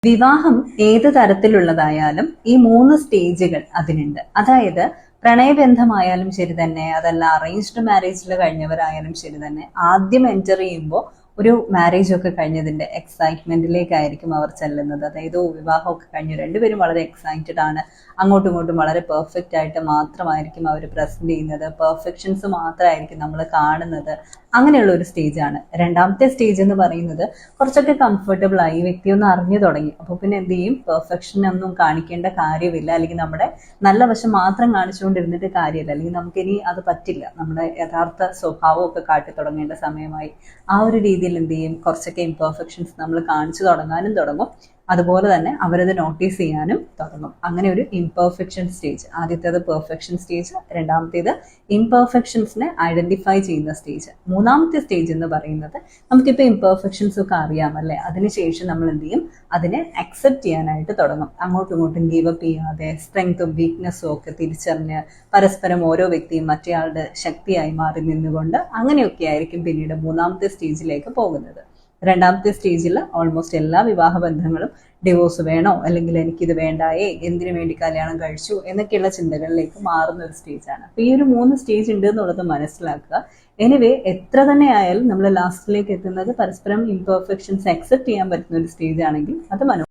വിവാഹം ഏത് തരത്തിലുള്ളതായാലും ഈ 3 സ്റ്റേജുകൾ അതിനുണ്ട്. അതായത് പ്രണയബന്ധമായാലും ശരി തന്നെ, അതല്ല അറേഞ്ച്ഡ് മാരേജിൽ കഴിഞ്ഞവരായാലും ശരി തന്നെ, ആദ്യം എൻറ്റർ ചെയ്യുമ്പോൾ ഒരു മാരേജ് ഒക്കെ കഴിഞ്ഞതിന്റെ എക്സൈറ്റ്മെന്റിലേക്കായിരിക്കും അവർ ചെല്ലുന്നത്. അതായത് വിവാഹമൊക്കെ കഴിഞ്ഞു രണ്ടുപേരും വളരെ എക്സൈറ്റഡ് ആണ്, അങ്ങോട്ടും ഇങ്ങോട്ടും വളരെ പെർഫെക്റ്റ് ആയിട്ട് മാത്രമായിരിക്കും അവർ പ്രസന്റ് ചെയ്യുന്നത്, പെർഫെക്ഷൻസ് മാത്രമായിരിക്കും നമ്മൾ കാണുന്നത്. അങ്ങനെയുള്ള ഒരു സ്റ്റേജാണ്. രണ്ടാമത്തെ സ്റ്റേജ് എന്ന് പറയുന്നത് കുറച്ചൊക്കെ കംഫർട്ടബിൾ ആയി, വ്യക്തി ഒന്ന് അറിഞ്ഞു തുടങ്ങി. അപ്പോൾ പിന്നെ എന്ത് ചെയ്യും, പെർഫെക്ഷൻ ഒന്നും കാണിക്കേണ്ട കാര്യമില്ല, അല്ലെങ്കിൽ നമ്മുടെ നല്ല വശം മാത്രം കാണിച്ചുകൊണ്ടിരുന്നിട്ട് കാര്യമില്ല, അല്ലെങ്കിൽ നമുക്കിനി അത് പറ്റില്ല, നമ്മുടെ യഥാർത്ഥ സ്വഭാവമൊക്കെ കാട്ടി തുടങ്ങേണ്ട സമയമായി. ആ ഒരു രീതിയിൽ എന്ത് ചെയ്യും, കുറച്ചൊക്കെ ഇംപെർഫെക്ഷൻസ് നമ്മൾ കാണിച്ചു തുടങ്ങാനും തുടങ്ങും. അതുപോലെ തന്നെ അവരത് നോട്ടീസ് ചെയ്യാനും തുടങ്ങും. അങ്ങനെ ഒരു ഇംപെർഫെക്ഷൻ സ്റ്റേജ്. ആദ്യത്തേത് പെർഫെക്ഷൻ സ്റ്റേജ്, രണ്ടാമത്തേത് ഇംപെർഫെക്ഷൻസിനെ ഐഡന്റിഫൈ ചെയ്യുന്ന സ്റ്റേജ്. മൂന്നാമത്തെ സ്റ്റേജ് എന്ന് പറയുന്നത് നമുക്കിപ്പോൾ ഇംപെർഫെക്ഷൻസ് ഒക്കെ അറിയാമല്ലേ, അതിനുശേഷം നമ്മൾ എന്ത് ചെയ്യും, അതിനെ അക്സെപ്റ്റ് ചെയ്യാനായിട്ട് തുടങ്ങും. അങ്ങോട്ടും ഇങ്ങോട്ടും ഗീവപ്പ് ചെയ്യാതെ സ്ട്രെങ്ത്തും വീക്ക്നെസ്സും ഒക്കെ തിരിച്ചറിഞ്ഞ് പരസ്പരം ഓരോ വ്യക്തിയും മറ്റേയാളുടെ ശക്തിയായി മാറി നിന്നുകൊണ്ട് അങ്ങനെയൊക്കെ ആയിരിക്കും പിന്നീട് മൂന്നാമത്തെ സ്റ്റേജിലേക്ക് പോകുന്നത്. രണ്ടാമത്തെ സ്റ്റേജിൽ ഓൾമോസ്റ്റ് എല്ലാ വിവാഹ ബന്ധങ്ങളും ഡിവോഴ്സ് വേണോ, അല്ലെങ്കിൽ എനിക്കിത് വേണ്ടായേ, എന്തിനു വേണ്ടി കല്യാണം കഴിച്ചു എന്നൊക്കെയുള്ള ചിന്തകളിലേക്ക് മാറുന്ന ഒരു സ്റ്റേജാണ്. അപ്പോൾ ഈ ഒരു 3 സ്റ്റേജ് ഉണ്ട് എന്നുള്ളത് മനസ്സിലാക്കുക. എനിവേ എത്ര തന്നെ ആയാലും നമ്മൾ ലാസ്റ്റിലേക്ക് എത്തുന്നത് പരസ്പരം ഇംപെർഫെക്ഷൻസ് അക്സെപ്റ്റ് ചെയ്യാൻ പറ്റുന്ന ഒരു സ്റ്റേജ് ആണെങ്കിൽ അത്